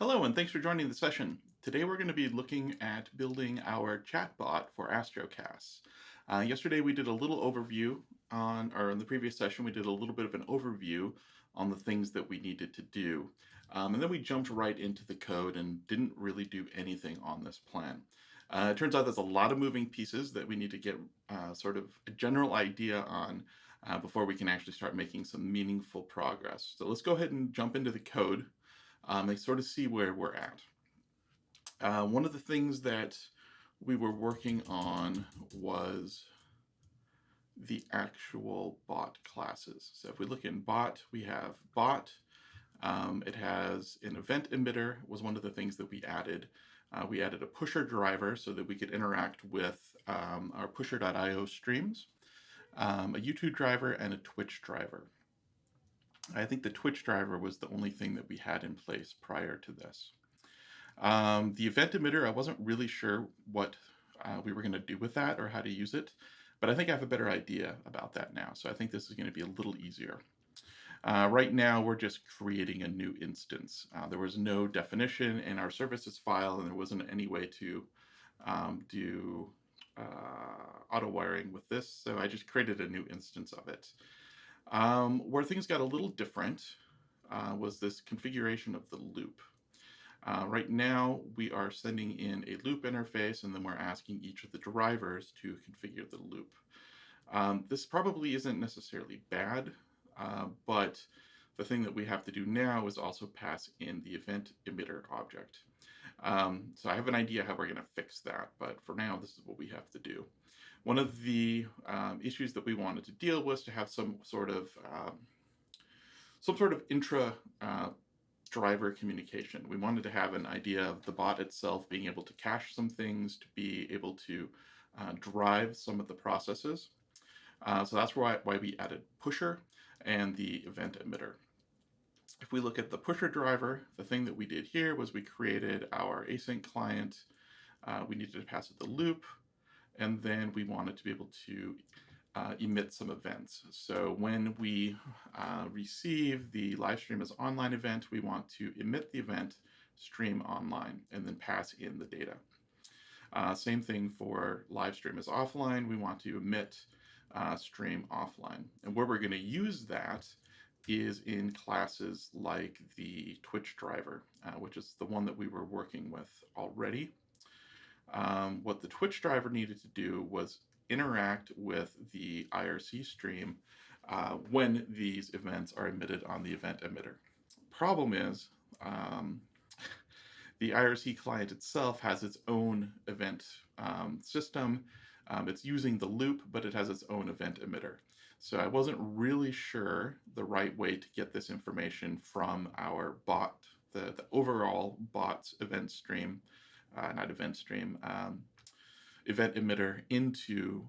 Hello, and thanks for joining the session. Today we're going to be looking at building our chatbot for Astrocasts. Yesterday we did a little overview or in the previous session we did a little bit of an overview on the things that we needed to do. And then we jumped right into the code and didn't really do anything on this plan. It turns out there's a lot of moving pieces that we need to get sort of a general idea on before we can actually start making some meaningful progress. So let's go ahead and jump into the code and sort of see where we're at. One of the things that we were working on was the actual bot classes. So if we look in bot, we have bot. It has an event emitter was one of the things that we added. We added a pusher driver so that we could interact with our pusher.io streams, a YouTube driver, and a Twitch driver. I think the Twitch driver was the only thing that we had in place prior to this. The event emitter, I wasn't really sure what we were going to do with that or how to use it, but I think I have a better idea about that now. So I think this is going to be a little easier. Right now, we're just creating a new instance. There was no definition in our services file, and there wasn't any way to do auto wiring with this. So I just created a new instance of it. Where things got a little different was this configuration of the loop. Right now, we are sending in a loop interface, and then we're asking each of the drivers to configure the loop. This probably isn't necessarily bad, but the thing that we have to do now is also pass in the event emitter object. So I have an idea how we're going to fix that, but for now, this is what we have to do. One of the issues that we wanted to deal was to have some sort of intra driver communication. We wanted to have an idea of the bot itself being able to cache some things, to be able to drive some of the processes. So that's why we added pusher and the event emitter. If we look at the pusher driver, the thing that we did here was we created our async client. We needed to pass it the loop, and then we wanted to be able to emit some events. So when we receive the live stream as online event, we want to emit the event stream online and then pass in the data. Same thing for live stream as offline. We want to emit stream offline. And where we're going to use that is in classes like the Twitch driver, which is the one that we were working with already. What the Twitch driver needed to do was interact with the IRC stream when these events are emitted on the event emitter. Problem is, the IRC client itself has its own event system. It's using the loop, but it has its own event emitter. So I wasn't really sure the right way to get this information from our bot, the overall bot's event stream, not event stream, event emitter into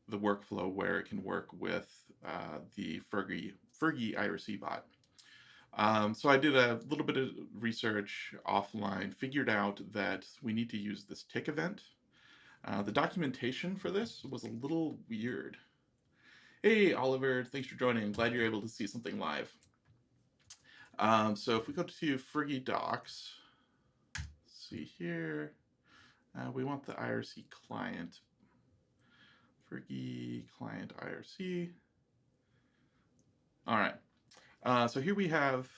the workflow where it can work with the Phergie IRC bot. So I did a little bit of research offline, figured out that we need to use this tick event. The documentation for this was a little weird. Hey, Oliver, thanks for joining. Glad you're able to see something live. So if we go to Phergie docs, let's see here. We want the IRC client, Phergie client IRC. All right, so here we have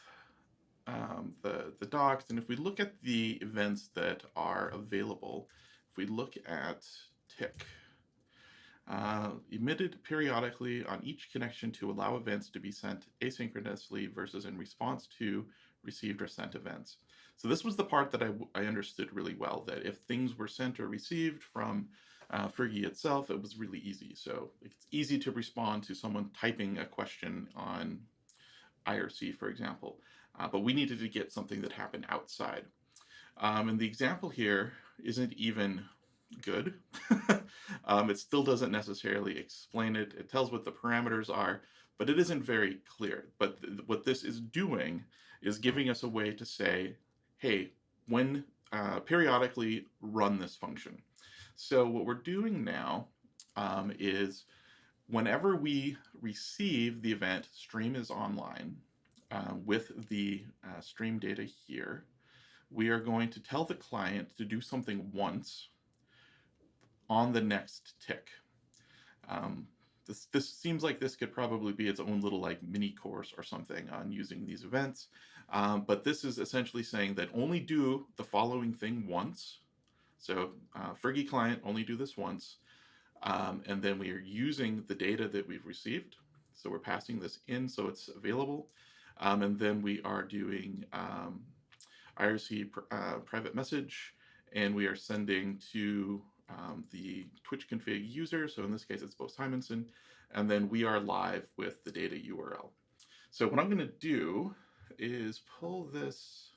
the docs, and if we look at the events that are available, if we look at tick, emitted periodically on each connection to allow events to be sent asynchronously versus in response to received or sent events. So this was the part that I understood really well, that if things were sent or received from Phergie itself, it was really easy. So it's easy to respond to someone typing a question on IRC, for example, but we needed to get something that happened outside. And the example here isn't even good. It still doesn't necessarily explain it. It tells what the parameters are, but it isn't very clear. But what this is doing is giving us a way to say, hey, when periodically run this function. So what we're doing now is whenever we receive the event stream is online with the stream data here, we are going to tell the client to do something once on the next tick. This seems like this could probably be its own little like mini course or something on using these events. But this is essentially saying that only do the following thing once. So Phergie client, only do this once. And then we are using the data that we've received. So we're passing this in so it's available. And then we are doing IRC private message, and we are sending to the Twitch config user. So in this case, it's Beau Simensen. And then we are live with the data URL. So what I'm going to do is pull this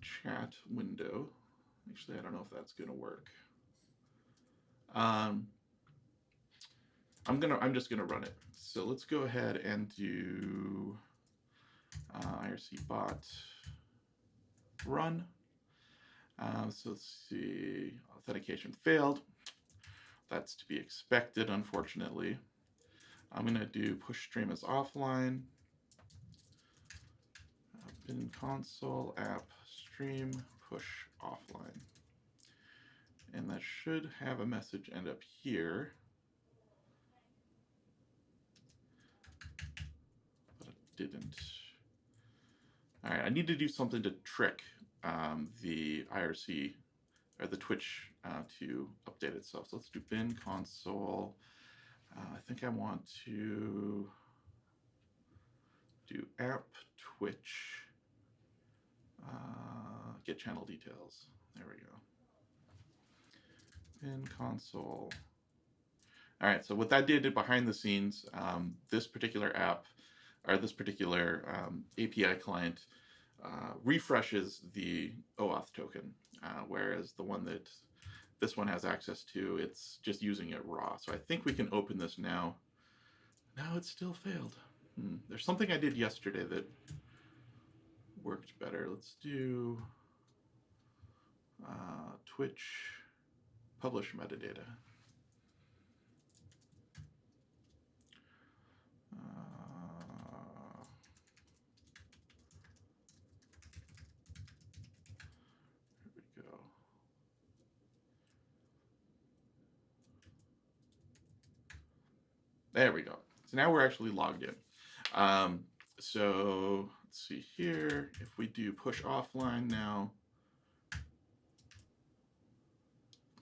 chat window. Actually, I don't know if that's going to work. I'm just gonna run it. So let's go ahead and do IRC bot run. So let's see, authentication failed. That's to be expected, unfortunately. I'm gonna do push stream as offline. Bin console app stream push offline. And that should have a message end up here. But it didn't. All right, I need to do something to trick the IRC or the Twitch to update itself. So let's do bin console. I think I want to do app Twitch get channel details. There we go. Bin console. All right, so what that did behind the scenes, this particular app or this particular API client refreshes the OAuth token, whereas the one that this one has access to, it's just using it raw. So I think we can open this now. No, it still failed. There's something I did yesterday that worked better. Let's do Twitch publish metadata. There we go. So now we're actually logged in. So let's see here. If we do push offline now,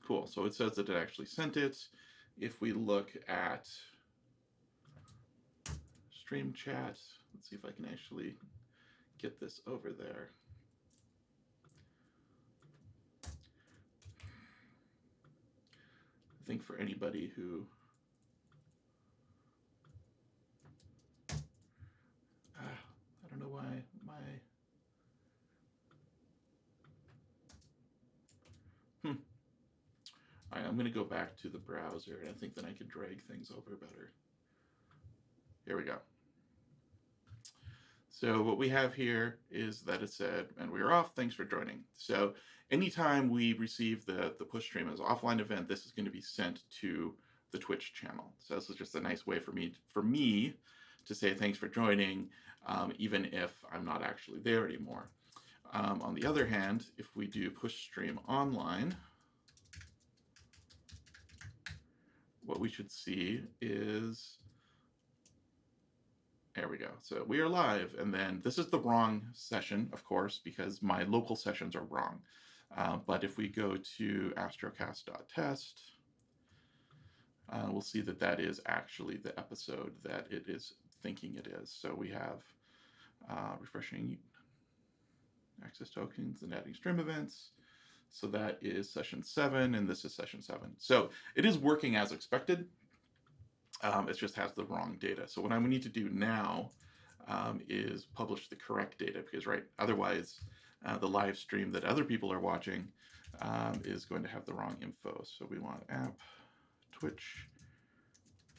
cool. So it says that it actually sent it. If we look at stream chat, let's see if I can actually get this over there. I think for anybody who I don't know why my All right, I'm going to go back to the browser, and I think that I could drag things over better. Here we go. So what we have here is that it said, and we are off, thanks for joining. So anytime we receive the push stream as offline event, this is going to be sent to the Twitch channel. So this is just a nice way for me to say thanks for joining, even if I'm not actually there anymore. On the other hand, if we do push stream online, what we should see is, there we go. So we are live, and then this is the wrong session, of course, because my local sessions are wrong. But if we go to astrocast.test, we'll see that that is actually the episode that it is thinking it is. So we have refreshing access tokens and adding stream events. So that is session 7, and this is session 7. So it is working as expected. It just has the wrong data. So what I need to do now is publish the correct data, because otherwise the live stream that other people are watching is going to have the wrong info. So we want app Twitch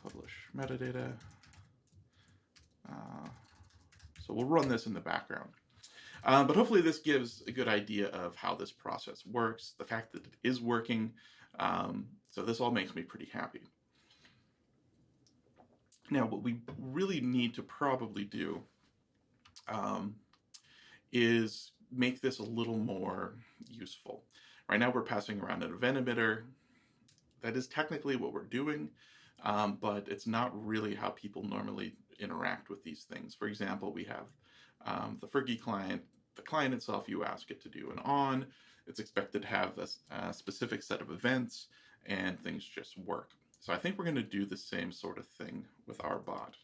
publish metadata. So we'll run this in the background. But hopefully this gives a good idea of how this process works, the fact that it is working. So this all makes me pretty happy. Now, what we really need to probably do is make this a little more useful. Right now we're passing around an event emitter. That is technically what we're doing, but it's not really how people normally interact with these things. For example, we have the Phergie client. The client itself, you ask it to do an on. It's expected to have a specific set of events, and things just work. So I think we're going to do the same sort of thing with our bot.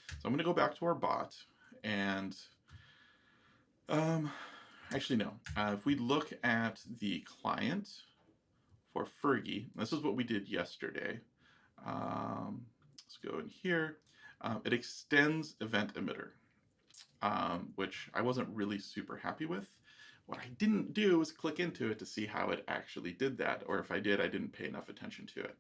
So I'm going to go back to our bot, and actually no. If we look at the client for Phergie, this is what we did yesterday. Let's go in here. It extends event emitter, which I wasn't really super happy with. What I didn't do was click into it to see how it actually did that, or if I did, I didn't pay enough attention to it.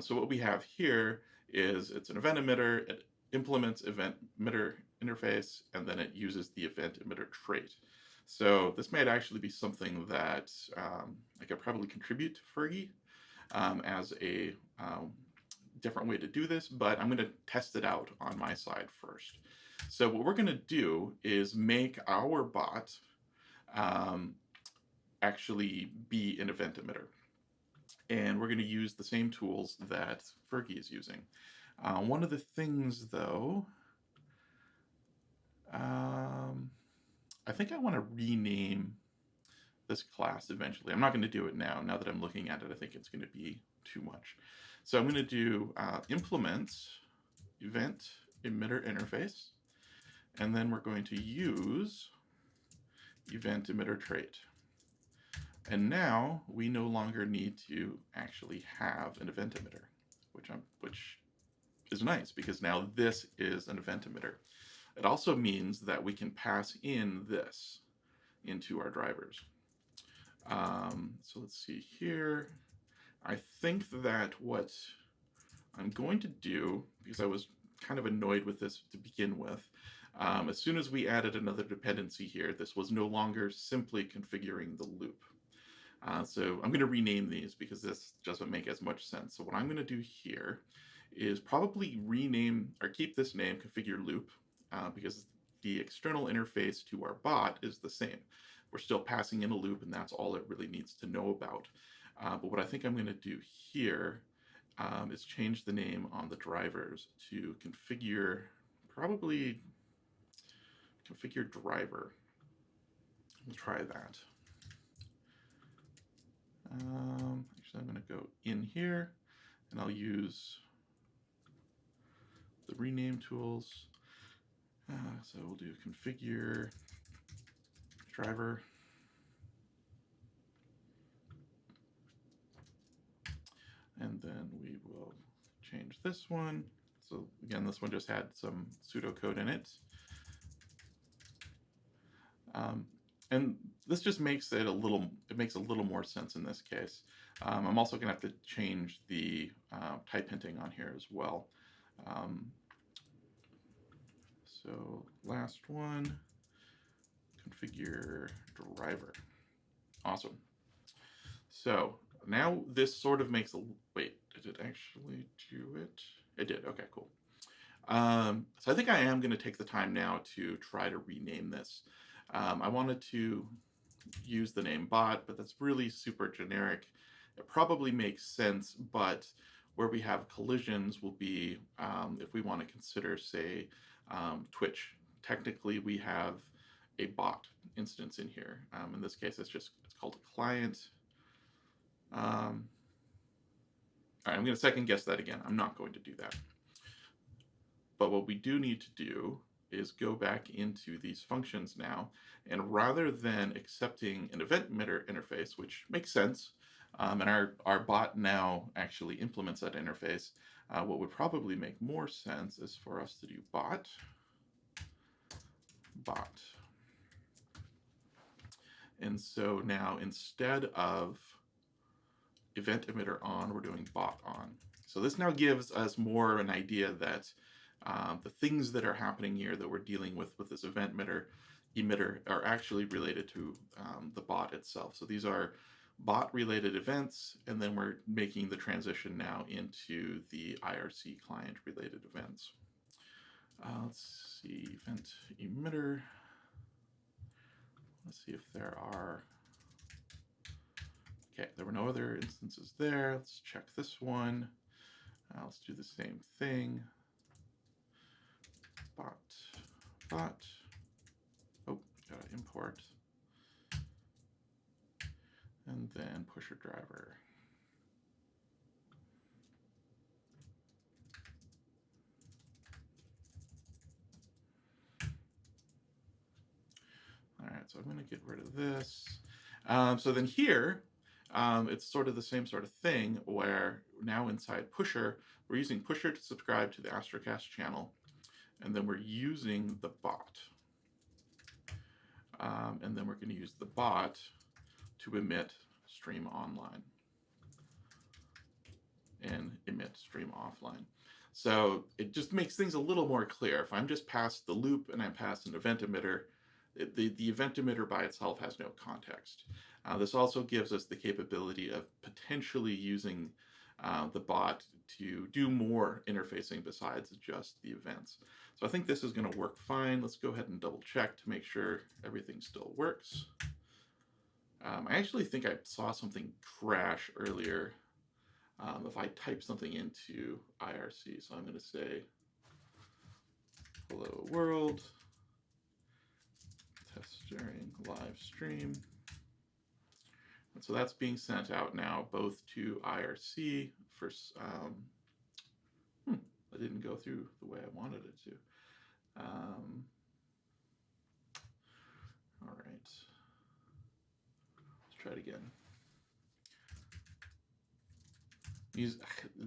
So what we have here is it's an event emitter. It implements event emitter interface, and then it uses the event emitter trait. So this might actually be something that I could probably contribute to Phergie as a different way to do this, but I'm going to test it out on my side first. So what we're going to do is make our bot actually be an event emitter. And we're going to use the same tools that Phergie is using. One of the things, though, I think I want to rename this class eventually. I'm not going to do it now. Now that I'm looking at it, I think it's going to be too much. So I'm going to do implement event emitter interface, and then we're going to use event emitter trait. And now we no longer need to actually have an event emitter, which is nice because now this is an event emitter. It also means that we can pass in this into our drivers. So let's see here. I think that what I'm going to do, because I was kind of annoyed with this to begin with, as soon as we added another dependency here, this was no longer simply configuring the loop. So I'm going to rename these because this doesn't make as much sense. So what I'm going to do here is probably rename or keep this name configure loop because the external interface to our bot is the same. We're still passing in a loop, and that's all it really needs to know about. But what I think I'm going to do here is change the name on the drivers to configure, probably configure driver. We'll try that. Actually, I'm going to go in here, and I'll use the rename tools. So we'll do configure driver. And then we will change this one. So again, this one just had some pseudocode in it. And this just makes it makes a little more sense in this case. I'm also going to have to change the type hinting on here as well. So last one, configure driver. Awesome. So now this sort of makes a, wait, did it actually do it? It did, okay, cool. So I think I am going to take the time now to try to rename this. I wanted to use the name bot, but that's really super generic. It probably makes sense, but where we have collisions will be if we want to consider, say, Twitch. Technically, we have a bot instance in here. In this case, it's called a client. All right, I'm going to second guess that again. I'm not going to do that. But what we do need to do is go back into these functions now, and rather than accepting an event emitter interface, which makes sense, and our bot now actually implements that interface, what would probably make more sense is for us to do bot. And so now instead of event emitter on, we're doing bot on. So this now gives us more an idea that the things that are happening here that we're dealing with this event emitter are actually related to the bot itself. So these are bot related events, and then we're making the transition now into the IRC client related events. Let's see, event emitter. Let's see if there are. Okay, there were no other instances there. Let's check this one. Let's do the same thing. Bot. Oh, gotta import. And then pusher driver. All right, so I'm going to get rid of this. So then here, it's sort of the same sort of thing where now inside pusher, we're using pusher to subscribe to the Astrocast channel, and then we're using the bot. And then we're going to use the bot to emit stream online and emit stream offline. So it just makes things a little more clear. If I'm just past the loop and I'm past an event emitter, the event emitter by itself has no context. This also gives us the capability of potentially using the bot to do more interfacing besides just the events. So I think this is going to work fine. Let's go ahead and double check to make sure everything still works. I actually think I saw something crash earlier if I type something into IRC. So I'm going to say, hello world, test during live stream. And so that's being sent out now both to IRC for, it didn't go through the way I wanted it to. All right, let's try it again.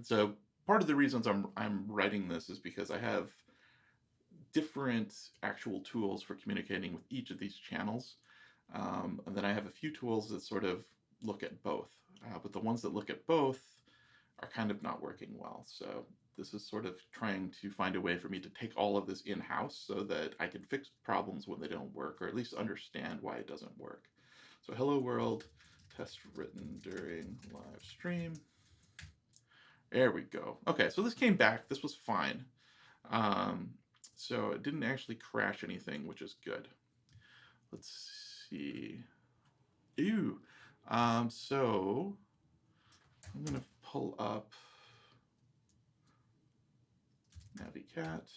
So part of the reasons I'm writing this is because I have different actual tools for communicating with each of these channels. And then I have a few tools that sort of look at both, but the ones that look at both are kind of not working well. So this is sort of trying to find a way for me to take all of this in-house so that I can fix problems when they don't work, or at least understand why it doesn't work. So hello world, test written during live stream. There we go. Okay, so this came back. This was fine. So it didn't actually crash anything, which is good. Let's see. Ew. So I'm going to pull up Navicat.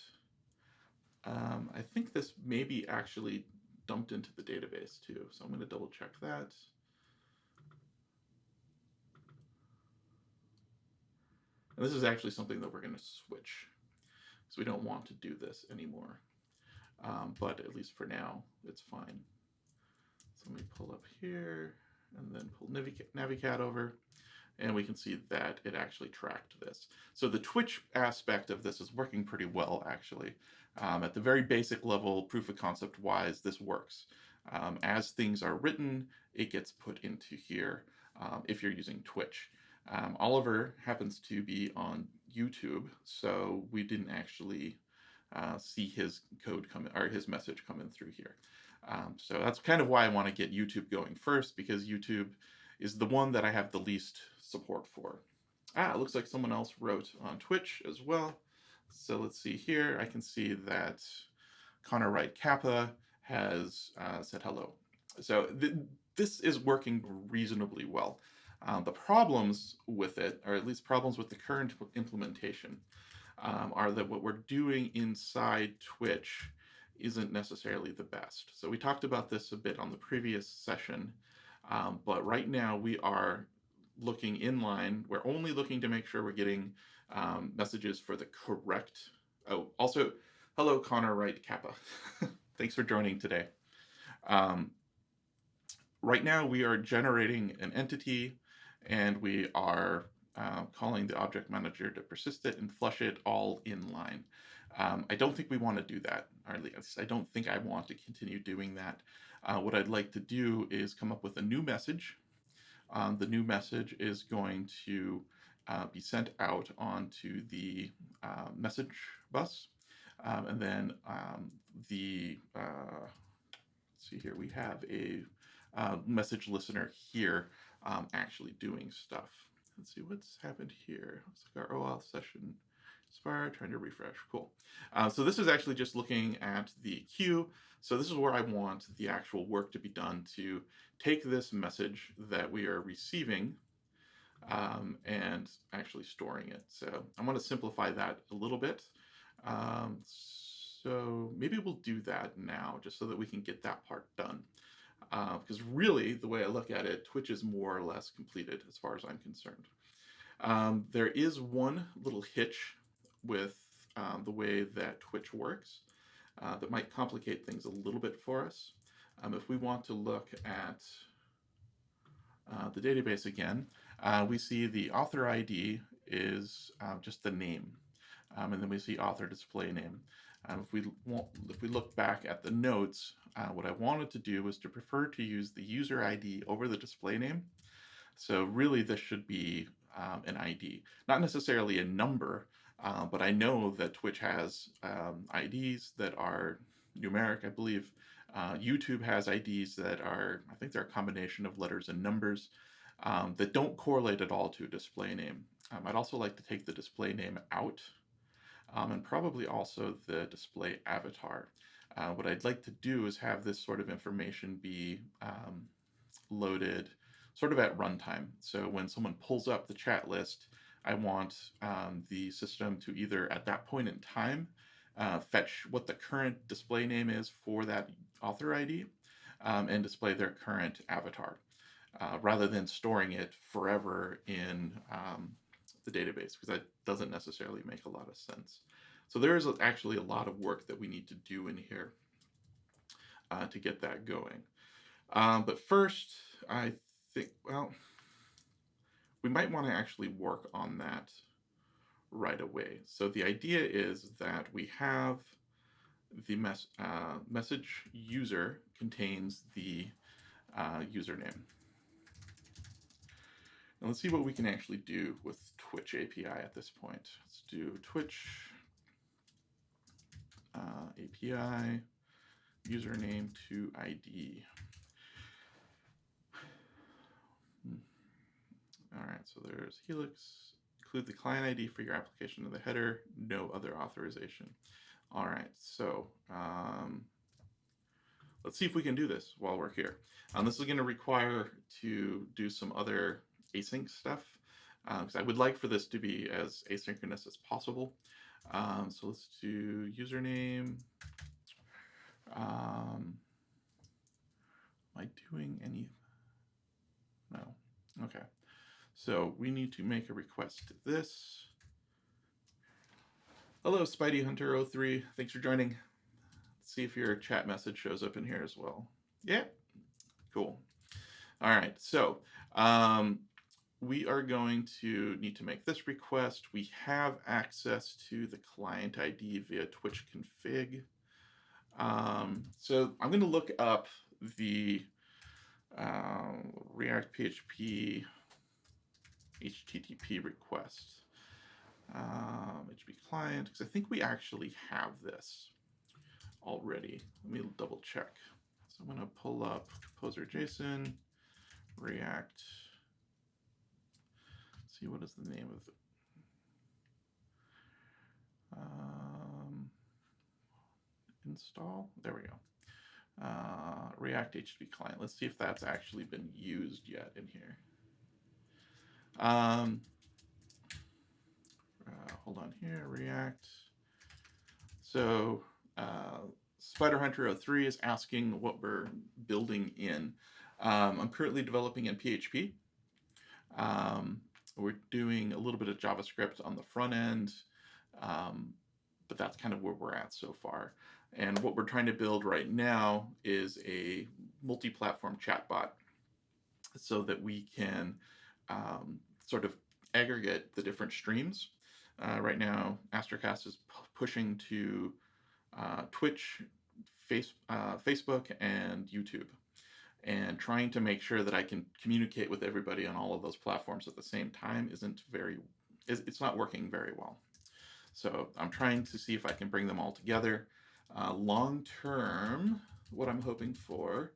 I think this may be actually dumped into the database too. So I'm going to double check that. And this is actually something that we're going to switch, because we don't want to do this anymore. But at least for now, it's fine. So let me pull up here and then pull Navicat over, and we can see that it actually tracked this. So the Twitch aspect of this is working pretty well, actually. At the very basic level, proof of concept wise, this works. As things are written, it gets put into here if you're using Twitch. Oliver happens to be on YouTube, so we didn't actually see his code come or his message come in through here. So that's kind of why I want to get YouTube going first, because YouTube is the one that I have the least support for. It looks like someone else wrote on Twitch as well. So let's see here. I can see that Connor Wright Kappa has said hello. So this is working reasonably well. The problems with it, or at least problems with the current implementation, are that what we're doing inside Twitch isn't necessarily the best. So we talked about this a bit on the previous session, but right now we are looking inline. We're only looking to make sure we're getting messages for the correct. Oh, also, hello, Connor Wright Kappa. Thanks for joining today. Right now we are generating an entity, and we are calling the object manager to persist it and flush it all inline. I don't think we want to do that, or at least I don't think I want to continue doing that. What I'd like to do is come up with a new message. The new message is going to be sent out onto the message bus, and then let's see here, we have a message listener here actually doing stuff. Let's see what's happened here. Looks like our OAuth session expired, trying to refresh. Cool. So this is actually just looking at the queue. So this is where I want the actual work to be done to take this message that we are receiving and actually storing it. So I want to simplify that a little bit. So maybe we'll do that now just so that we can get that part done. Because really, the way I look at it, Twitch is more or less completed as far as I'm concerned. There is one little hitch with the way that Twitch works that might complicate things a little bit for us. If we want to look at the database again, we see the author ID is just the name, and then we see author display name. If we look back at the notes, what I wanted to do was to prefer to use the user ID over the display name. So really, this should be an ID, not necessarily a number, but I know that Twitch has IDs that are numeric, I believe. YouTube has IDs that are, I think they're a combination of letters and numbers that don't correlate at all to a display name. I'd also like to take the display name out and probably also the display avatar. What I'd like to do is have this sort of information be loaded sort of at runtime. So when someone pulls up the chat list, I want the system to either at that point in time fetch what the current display name is for that author ID and display their current avatar rather than storing it forever in the database, because that doesn't necessarily make a lot of sense. So there is actually a lot of work that we need to do in here to get that going. But first, I think, well, we might want to actually work on that right away. So the idea is that we have the message user contains the username. And let's see what we can actually do with Twitch API at this point. Let's do Twitch API username to ID. All right, so there's Helix. Include the client ID for your application in the header, no other authorization. All right, so let's see if we can do this while we're here. This is going to require to do some other async stuff, because I would like for this to be as asynchronous as possible. So let's do username. Am I doing any? No. Okay. So we need to make a request to this. Hello, Spidey Hunter 03. Thanks for joining. Let's see if your chat message shows up in here as well. Yeah, cool. All right, so we are going to need to make this request. We have access to the client ID via Twitch config. So I'm going to look up the React PHP HTTP request. HTTP client, because I think we actually have this already. Let me double check. So I'm going to pull up composer.json, React. Let's see, what is the name of it? Install. There we go. React HTTP client. Let's see if that's actually been used yet in here. Hold on here, React. So Spider Hunter 03 is asking what we're building in. I'm currently developing in PHP. We're doing a little bit of JavaScript on the front end, but that's kind of where we're at so far. And what we're trying to build right now is a multi-platform chatbot so that we can sort of aggregate the different streams. Right now, Astrocasts is pushing to Twitch, Facebook, and YouTube, and trying to make sure that I can communicate with everybody on all of those platforms at the same time it's not working very well. So I'm trying to see if I can bring them all together. Long term, what I'm hoping for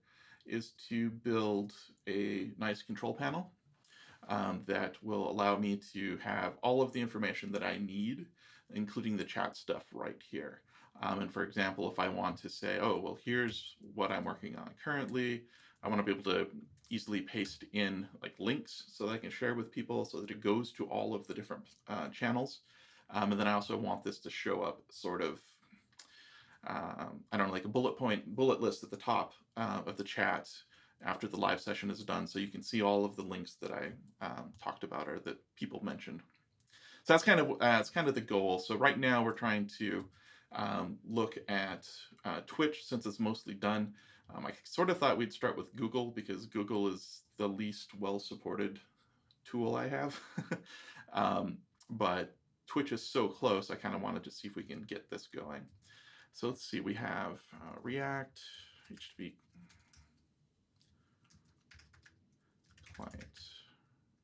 is to build a nice control panel that will allow me to have all of the information that I need, including the chat stuff right here. And for example, if I want to say, oh, well, here's what I'm working on currently, I want to be able to easily paste in like links so that I can share with people so that it goes to all of the different channels. And then I also want this to show up sort of, I don't know, like a bullet list at the top of the chat after the live session is done, so you can see all of the links that I talked about or that people mentioned. So that's kind of the goal. So right now we're trying to look at Twitch since it's mostly done. I sort of thought we'd start with Google because Google is the least well-supported tool I have. But Twitch is so close, I kind of wanted to see if we can get this going. So let's see, we have React, HTTP client.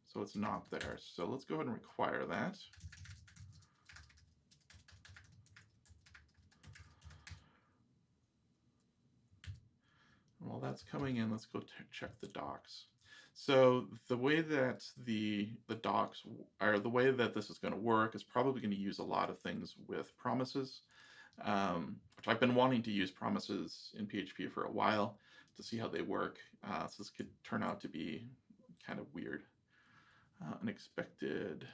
So it's not there. So let's go ahead and require that. While that's coming in, let's go check the docs. So the way that the docs, or the way that this is going to work, is probably going to use a lot of things with promises, which I've been wanting to use promises in PHP for a while to see how they work. So this could turn out to be kind of weird. Unexpected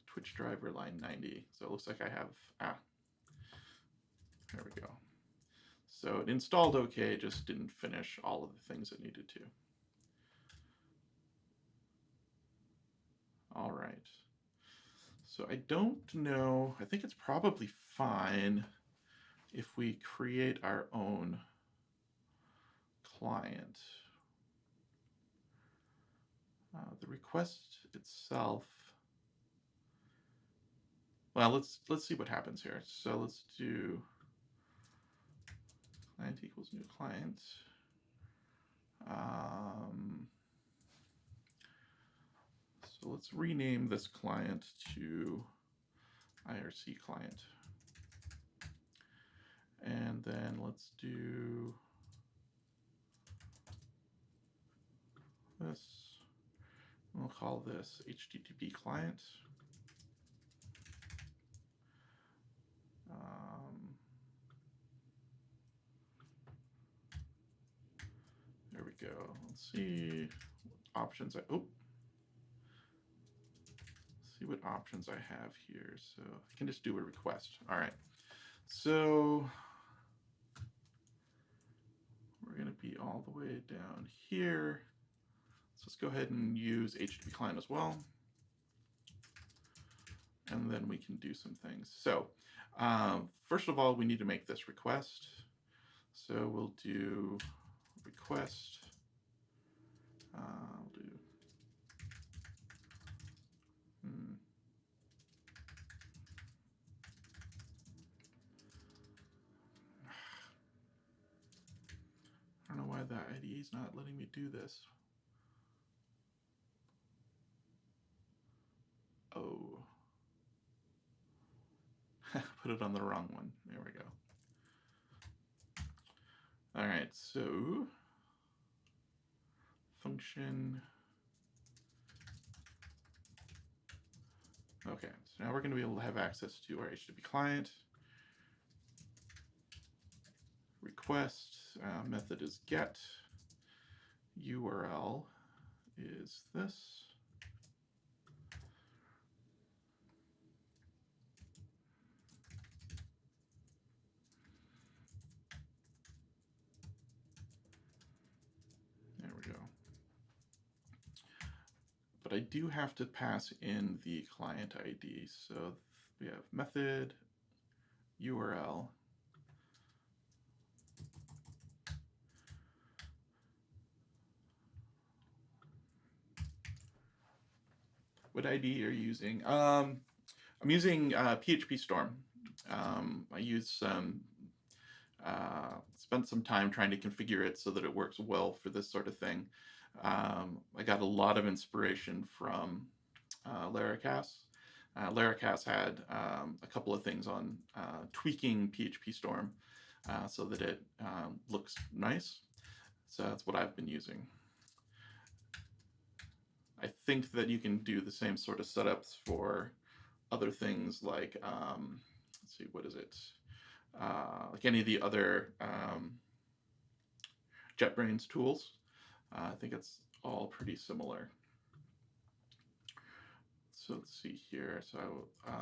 Twitch driver line 90. So it looks like I have, there we go. So it installed okay, just didn't finish all of the things it needed to. All right. So I don't know, I think it's probably fine if we create our own client. The request itself, well, let's see what happens here. So let's do client equals new client. So let's rename this client to IRC Client. And then let's do this. We'll call this HTTP client. There we go. Let's see what options see what options I have here. So I can just do a request. All right. So we're going to be all the way down here. So let's go ahead and use HTTP client as well. And then we can do some things. So first of all, we need to make this request. So we'll do request. I'll do I don't know why that IDE is not letting me do this. Oh. Put it on the wrong one. There we go. All right, so function. Okay, so now we're going to be able to have access to our HTTP client. Request method is get. URL is this. There we go. But I do have to pass in the client ID. So we have method, URL. What ID are you using? I'm using PHP Storm. I use spent some time trying to configure it so that it works well for this sort of thing. I got a lot of inspiration from Astrocasts. Astrocasts had a couple of things on tweaking PHP Storm so that it looks nice. So that's what I've been using. I think that you can do the same sort of setups for other things like, let's see, what is it? like any of the other JetBrains tools. I think it's all pretty similar. So let's see here. So let's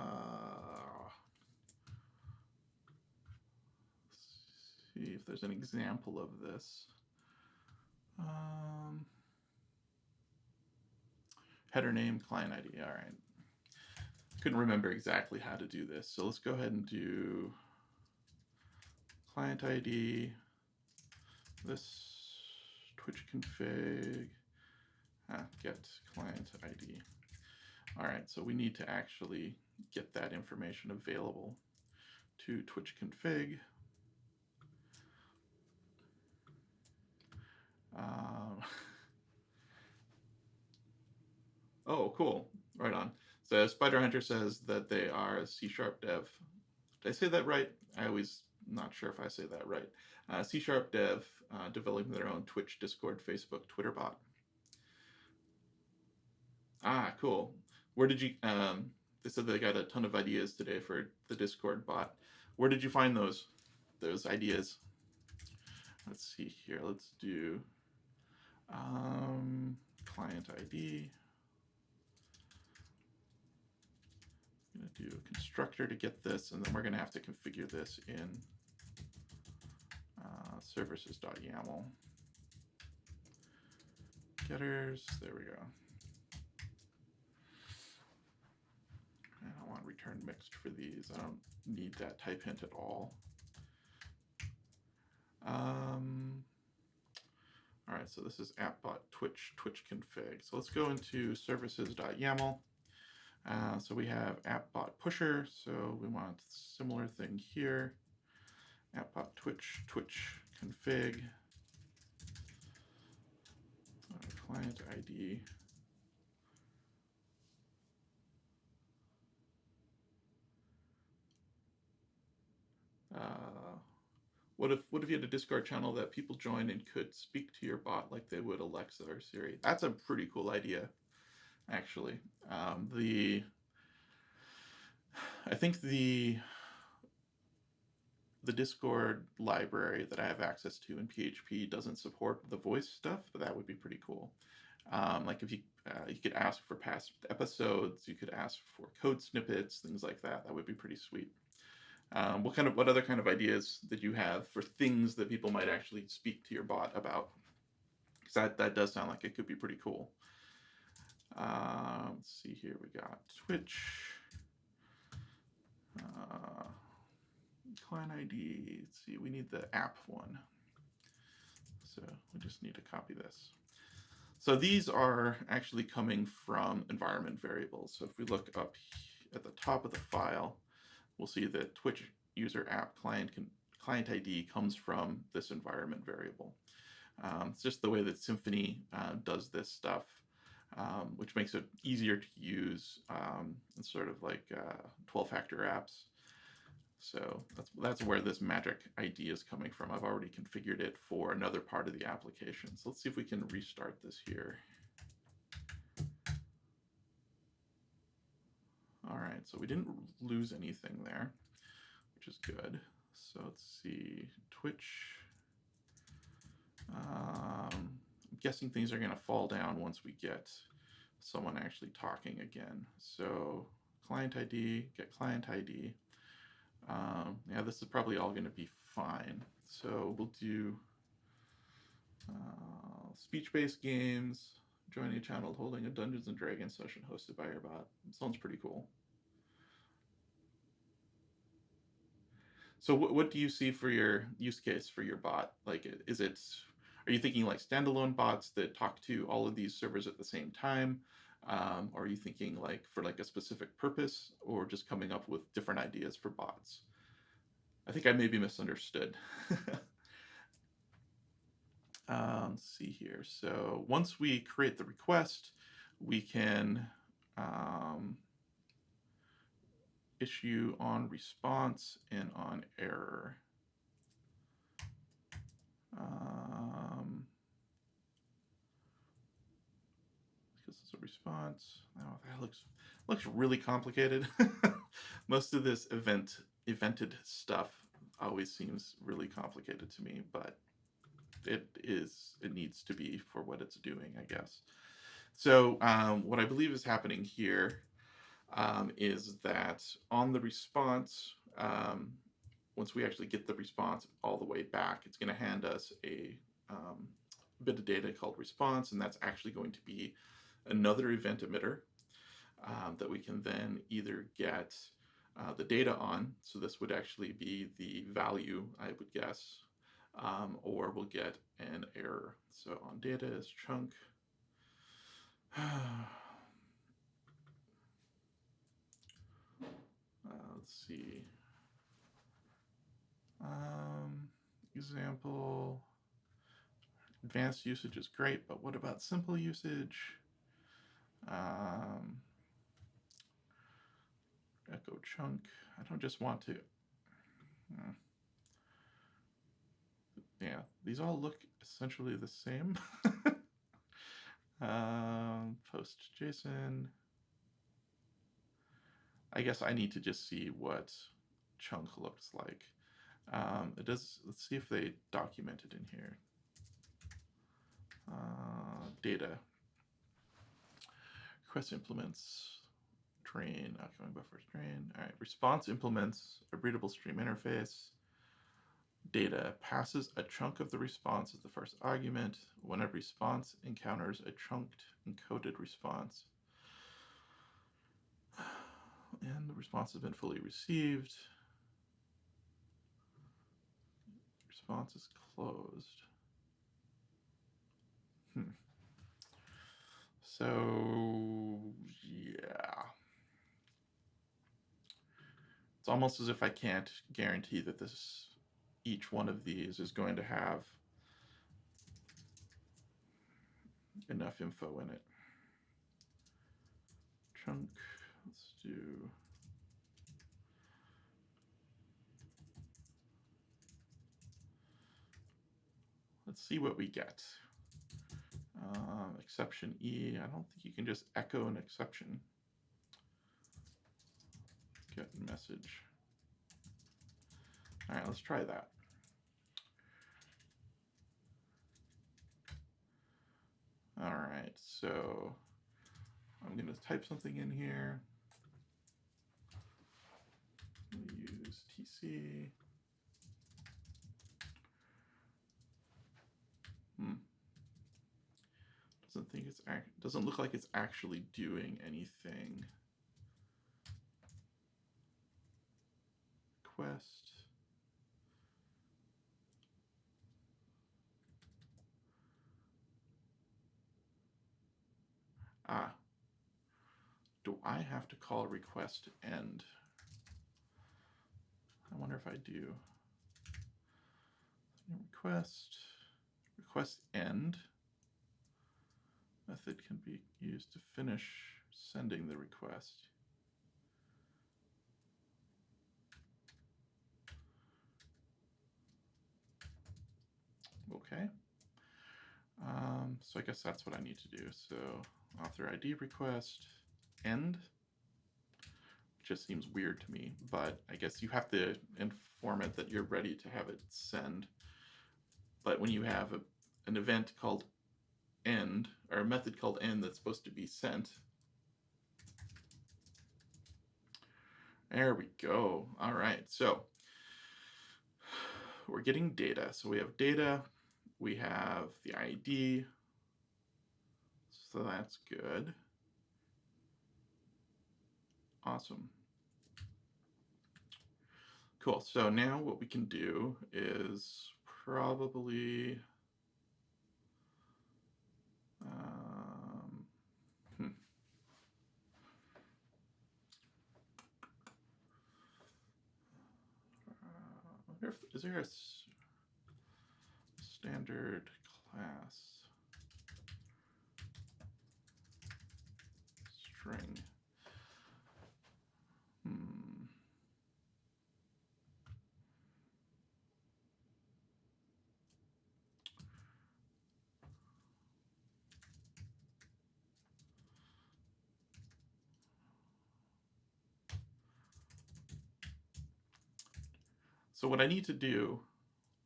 see if there's an example of this. Header name, client ID. All right. Couldn't remember exactly how to do this. So let's go ahead and do client ID, this Twitch config, get client ID. All right, so we need to actually get that information available to Twitch config. Oh, cool. Right on. So Spider Hunter says that they are a C# dev. Did I say that right? I always not sure if I say that right. C# dev developing their own Twitch, Discord, Facebook, Twitter bot. Ah, cool. Where did you? They said they got a ton of ideas today for the Discord bot. Where did you find those ideas? Let's see here. Let's do client ID. I'm going to do a constructor to get this, and then we're going to have to configure this in services.yaml. Getters, there we go. I don't want return mixed for these. I don't need that type hint at all. All right, so this is appbot Twitch config. So let's go into services.yaml. So we have appbot pusher. So we want similar thing here. Appbot Twitch config. Client ID. What if you had a Discord channel that people join and could speak to your bot like they would Alexa or Siri? That's a pretty cool idea, actually. I think the Discord library that I have access to in PHP doesn't support the voice stuff, but that would be pretty cool. Like if you could ask for past episodes, you could ask for code snippets, things like that. That would be pretty sweet. What other kind of ideas did you have for things that people might actually speak to your bot about? Because that does sound like it could be pretty cool. Let's see here. We got Twitch. Client ID. Let's see. We need the app one. So we just need to copy this. So these are actually coming from environment variables. So if we look up at the top of the file, we'll see that Twitch user app client ID comes from this environment variable. It's just the way that Symfony does this stuff, which makes it easier to use. It's sort of like 12-factor apps. So that's where this magic ID is coming from. I've already configured it for another part of the application. So let's see if we can restart this here. All right, so we didn't lose anything there, which is good. So let's see, Twitch. I'm guessing things are going to fall down once we get someone actually talking again. So client ID, get client ID. Yeah, this is probably all going to be fine. So we'll do speech-based games, joining a channel holding a Dungeons and Dragons session hosted by your bot. Sounds pretty cool. So what do you see for your use case for your bot? Like, are you thinking like standalone bots that talk to all of these servers at the same time? Or are you thinking like for like a specific purpose, or just coming up with different ideas for bots? I think I may be misunderstood. Let's see here. So once we create the request, we can issue on response and on error. Because it's a response. Oh, that looks really complicated. Most of this evented stuff always seems really complicated to me, but it needs to be for what it's doing, I guess. So what I believe is happening here is that on the response, once we actually get the response all the way back, it's going to hand us a bit of data called response, and that's actually going to be another event emitter that we can then either get the data on. So this would actually be the value, I would guess, or we'll get an error. So on data is chunk. Let's see. Example. Advanced usage is great, but what about simple usage? Echo chunk. I don't just want to. Yeah, these all look essentially the same. Post JSON. I guess I need to just see what chunk looks like. It does. Let's see if they document it in here. Data. Request implements train, outgoing buffer train. All right, response implements a readable stream interface. Data passes a chunk of the response as the first argument. When a response encounters a chunked encoded response, and the response has been fully received, response is closed. So yeah, it's almost as if I can't guarantee that each one of these is going to have enough info in it. Chunk, let's do. Let's see what we get. Exception E, I don't think you can just echo an exception. Get message. All right, let's try that. All right, so I'm going to type something in here. Use TC. Doesn't look like it's actually doing anything. Request. Do I have to call RequestEnd? I wonder if I do. RequestEnd method can be used to finish sending the request. Okay. So I guess that's what I need to do. So author ID request end. Just seems weird to me, but I guess you have to inform it that you're ready to have it send. But when you have an event called end, or a method called end that's supposed to be sent, there we go. All right, so we're getting data. So we have data, we have the ID, so that's good. Awesome. Cool, so now what we can do is probably, is there a standard class string? So what I need to do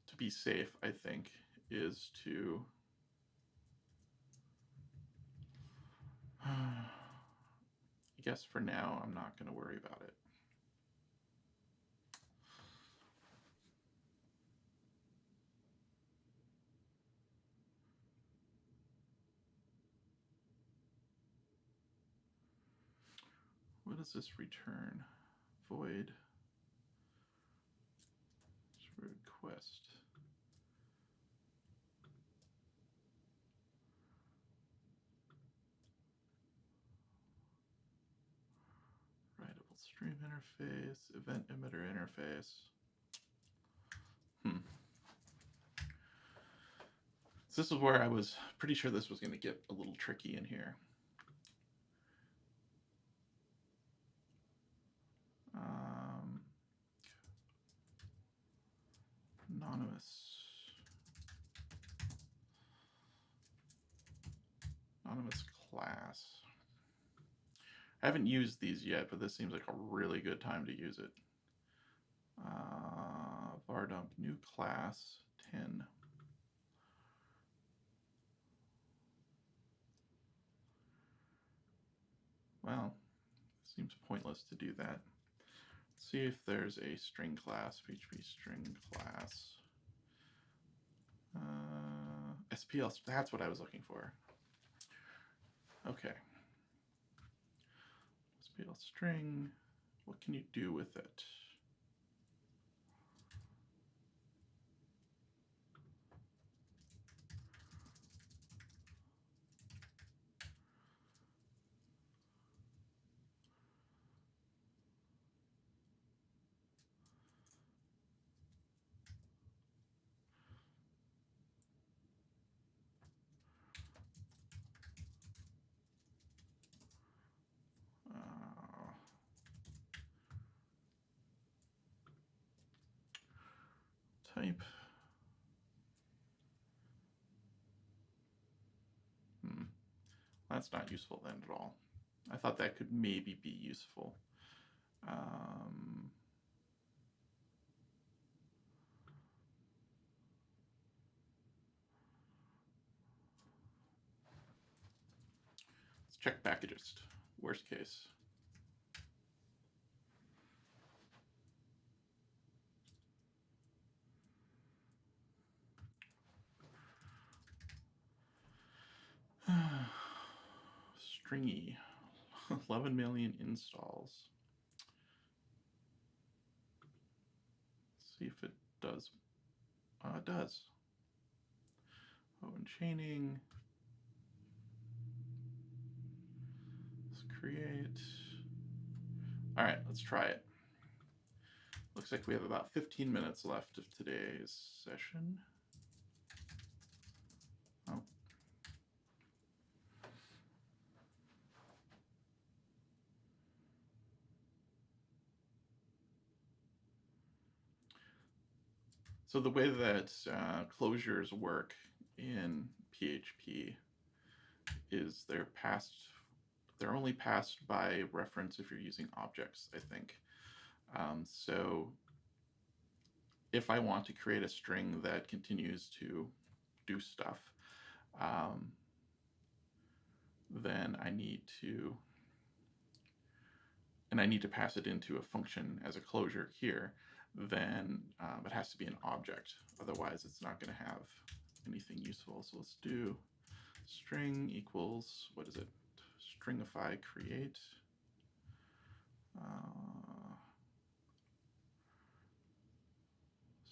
to be safe, I think, is to I guess for now I'm not going to worry about it. What does this return? Void request. Writable stream interface, event emitter interface. So this is where I was pretty sure this was going to get a little tricky in here. Anonymous class. I haven't used these yet, but this seems like a really good time to use it. Var dump new class 10. Well, it seems pointless to do that. Let's see if there's a string class, PHP string class. SPL, that's what I was looking for. Okay. SPL string, what can you do with it? Type. That's not useful then at all. I thought that could maybe be useful. Let's check packages. Worst case. Stringy. 11 million installs. Let's see if it does. It does. Oh, and chaining. Let's create. All right, let's try it. Looks like we have about 15 minutes left of today's session. Oh. So the way that closures work in PHP is they're only passed by reference if you're using objects, I think. So if I want to create a string that continues to do stuff, then I need to pass it into a function as a closure here, then it has to be an object. Otherwise, it's not going to have anything useful. So let's do string equals, what is it? Stringify create.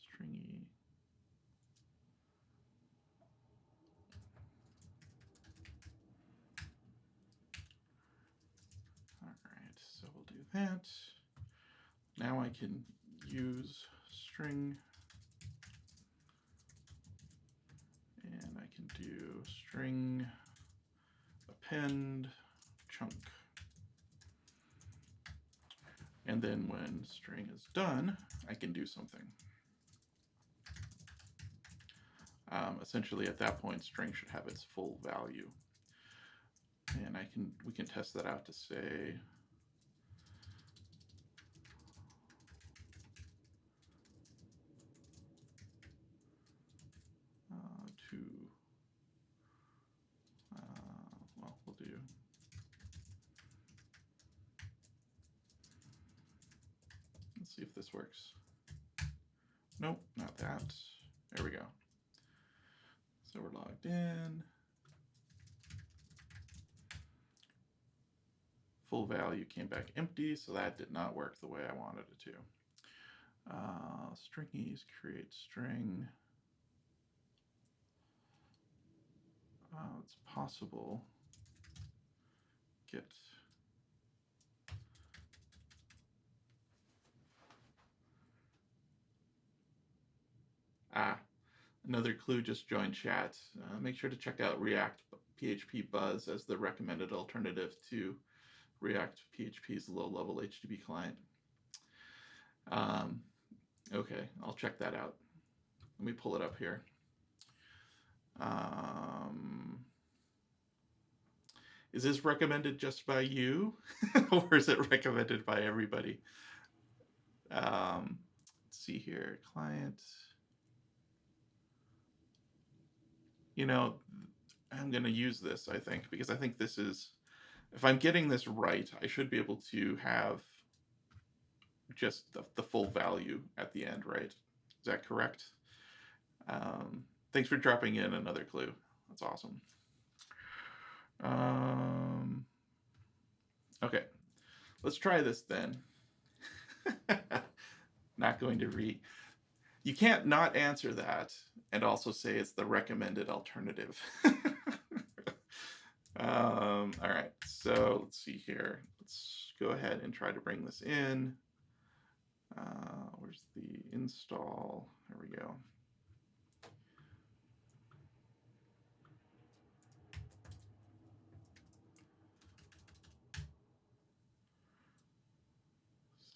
Stringy. All right, so we'll do that. Now I can use string, and I can do string append chunk. And then when string is done, I can do something. Essentially, at that point, string should have its full value. And we can test that out to say, see if this works. Nope, not that. There we go. So we're logged in. Full value came back empty, so that did not work the way I wanted it to. Stringies, create string. It's possible. Get. Another clue just joined chat. Make sure to check out React PHP Buzz as the recommended alternative to React PHP's low-level HTTP client. Okay, I'll check that out. Let me pull it up here. Is this recommended just by you, or is it recommended by everybody? Let's see here, client. You know, I'm going to use this, I think, because I think this is, if I'm getting this right, I should be able to have just the full value at the end, right? Is that correct? Thanks for dropping in another clue. That's awesome. Okay, let's try this then. Not going to read. You can't not answer that and also say it's the recommended alternative. All right, so let's see here. Let's go ahead and try to bring this in. Where's the install? There we go.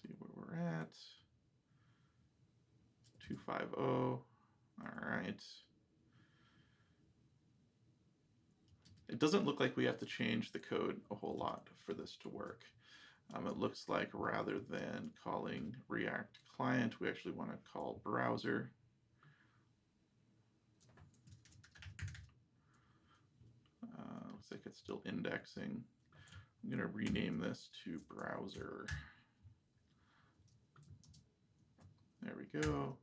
See where we're at. 250. All right. It doesn't look like we have to change the code a whole lot for this to work. It looks like rather than calling React Client, we actually want to call browser. Looks like it's still indexing. I'm going to rename this to browser. There we go.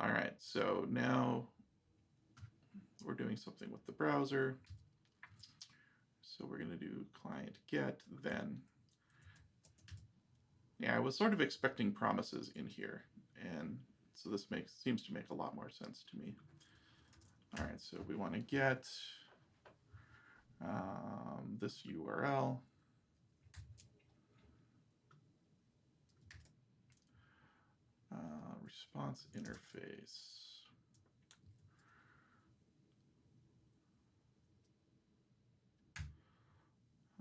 All right, so now we're doing something with the browser. So we're going to do client get then. Yeah, I was sort of expecting promises in here, and so this seems to make a lot more sense to me. All right, so we want to get this URL. Response interface.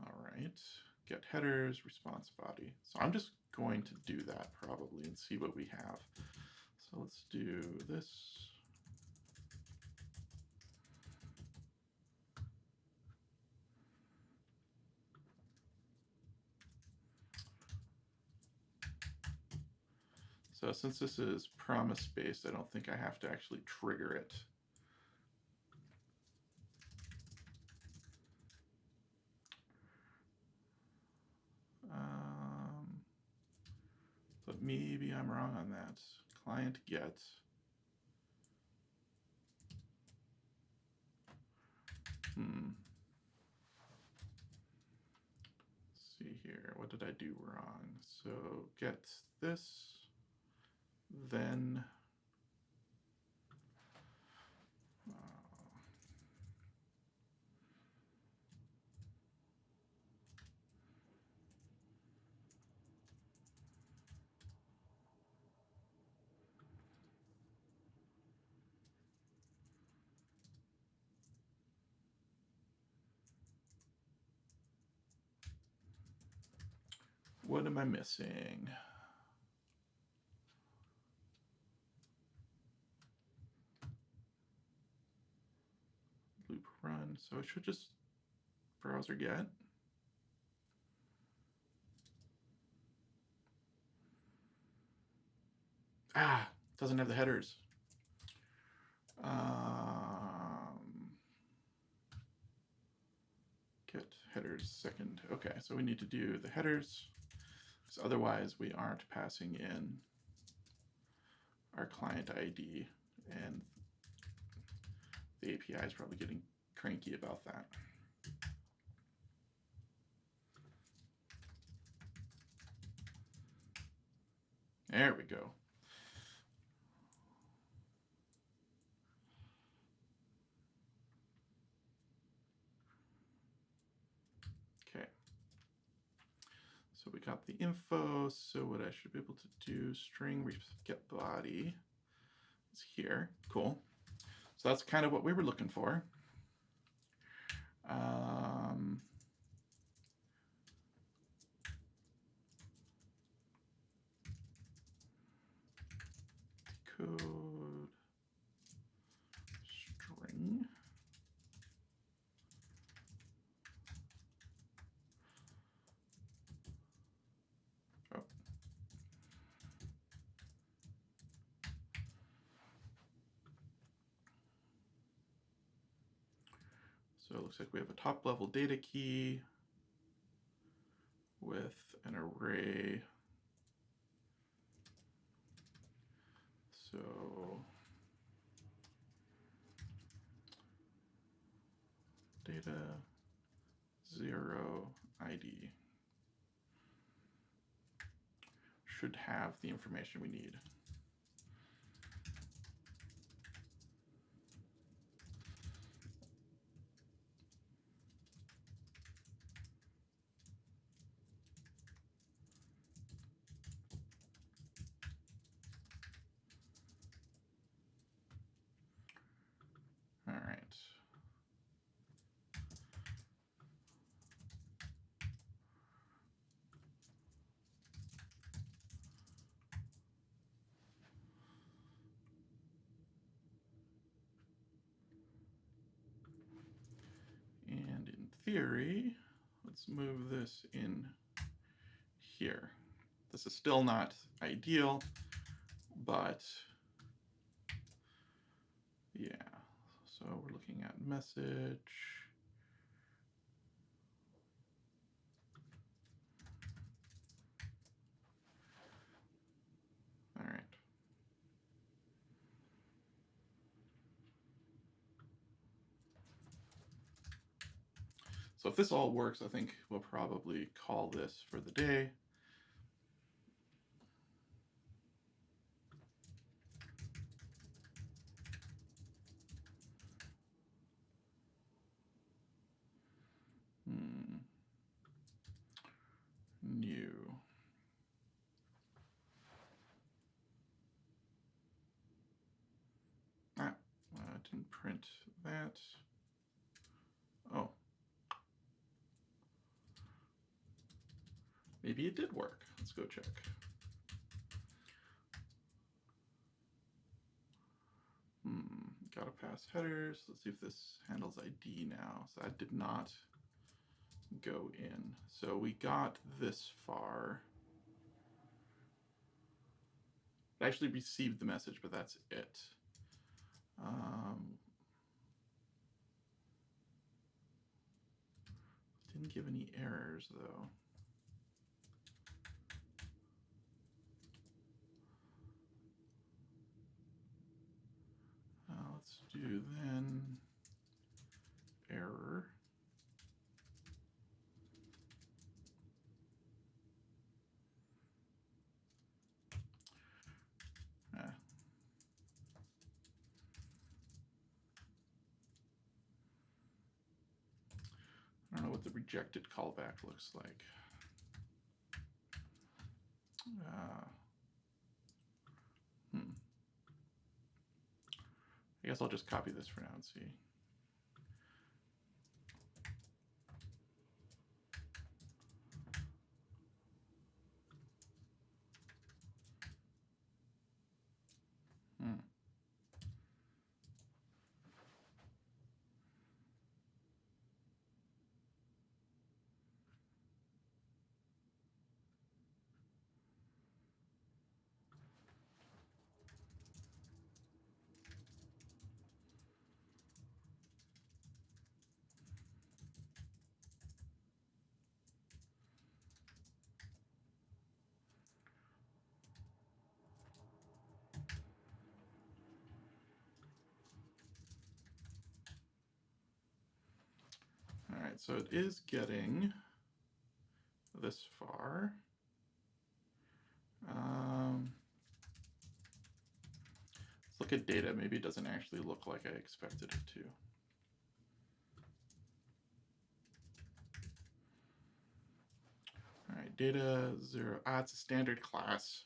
All right, get headers, response body. So I'm just going to do that probably and see what we have. So let's do this. So since this is promise-based, I don't think I have to actually trigger it. But maybe I'm wrong on that. Client get. Let's see here. What did I do wrong? So get this, then what am I missing? Loop run, so it should just browser get. Doesn't have the headers. Get headers second. Okay, so we need to do the headers. because otherwise we aren't passing in our client ID, and the API is probably getting cranky about that. There we go. Okay. So we got the info. So what I should be able to do, string get body is here. Cool. So that's kind of what we were looking for. Code string. Oh. So it looks like we have a top level data key with an array. So data 0 ID should have the information we need. All right. And in theory, let's move this in here. This is still not ideal, but yeah. So we're looking at message. All right. So if this all works, I think we'll probably call this for the day. New. Didn't print that. Oh. Maybe it did work. Let's go check. Gotta pass headers. Let's see if this handles ID now. So that did not go in. So we got this far. I actually received the message, but that's it. Didn't give any errors though. Let's do then error. I don't know what the rejected callback looks like. I guess I'll just copy this for now and see. right, so it is getting this far. Let's look at data. Maybe it doesn't actually look like I expected it to. All right, data 0. It's a standard class.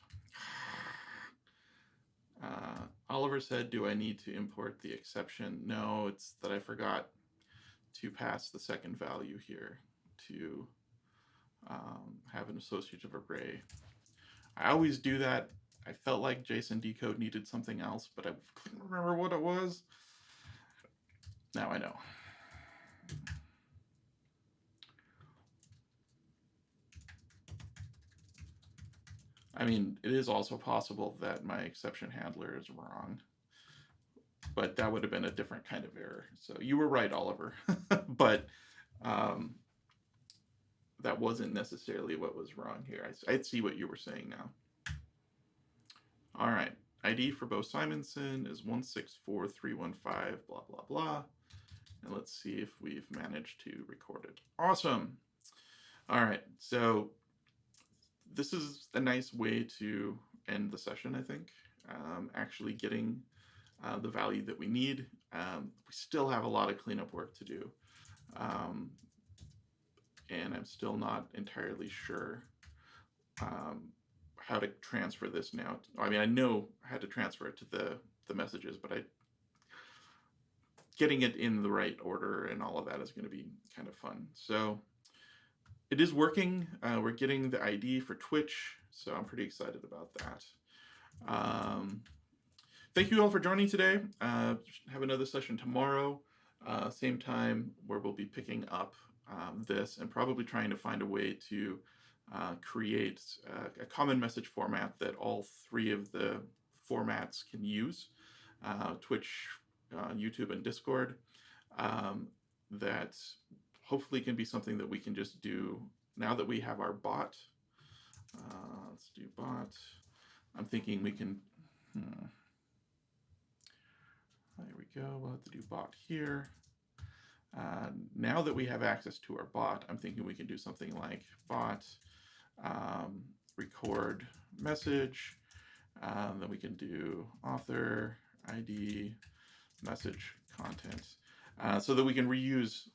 Oliver said, do I need to import the exception? No, it's that I forgot to pass the second value here to have an associative array. I always do that. I felt like JSON decode needed something else, but I couldn't remember what it was. Now I know. I mean, it is also possible that my exception handler is wrong, but that would have been a different kind of error. So you were right, Oliver, but that wasn't necessarily what was wrong here. I see what you were saying now. All right, ID for Beau Simensen is 164315, blah, blah, blah. And let's see if we've managed to record it. Awesome. All right, so this is a nice way to end the session, I think. Actually getting the value that we need. We still have a lot of cleanup work to do. And I'm still not entirely sure how to transfer this now. I mean, I know how to transfer it to the messages, but getting it in the right order and all of that is going to be kind of fun. So it is working. We're getting the ID for Twitch, so I'm pretty excited about that. Thank you all for joining today. Have another session tomorrow, same time, where we'll be picking up this and probably trying to find a way to create a common message format that all three of the formats can use, Twitch, YouTube, and Discord, that hopefully can be something that we can just do now that we have our bot. Let's do bot. I'm thinking we can, there we go, we'll have to do bot here. Now that we have access to our bot, I'm thinking we can do something like bot, record message, then we can do author, ID, message, content, so that we can reuse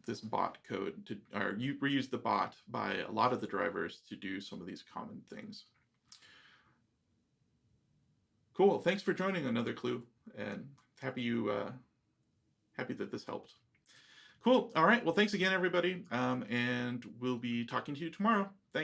this bot code to, or reuse the bot by a lot of the drivers to do some of these common things. Cool, thanks for joining another clue, and happy that this helped. Cool, all right, well, thanks again, everybody, and we'll be talking to you tomorrow. Thanks.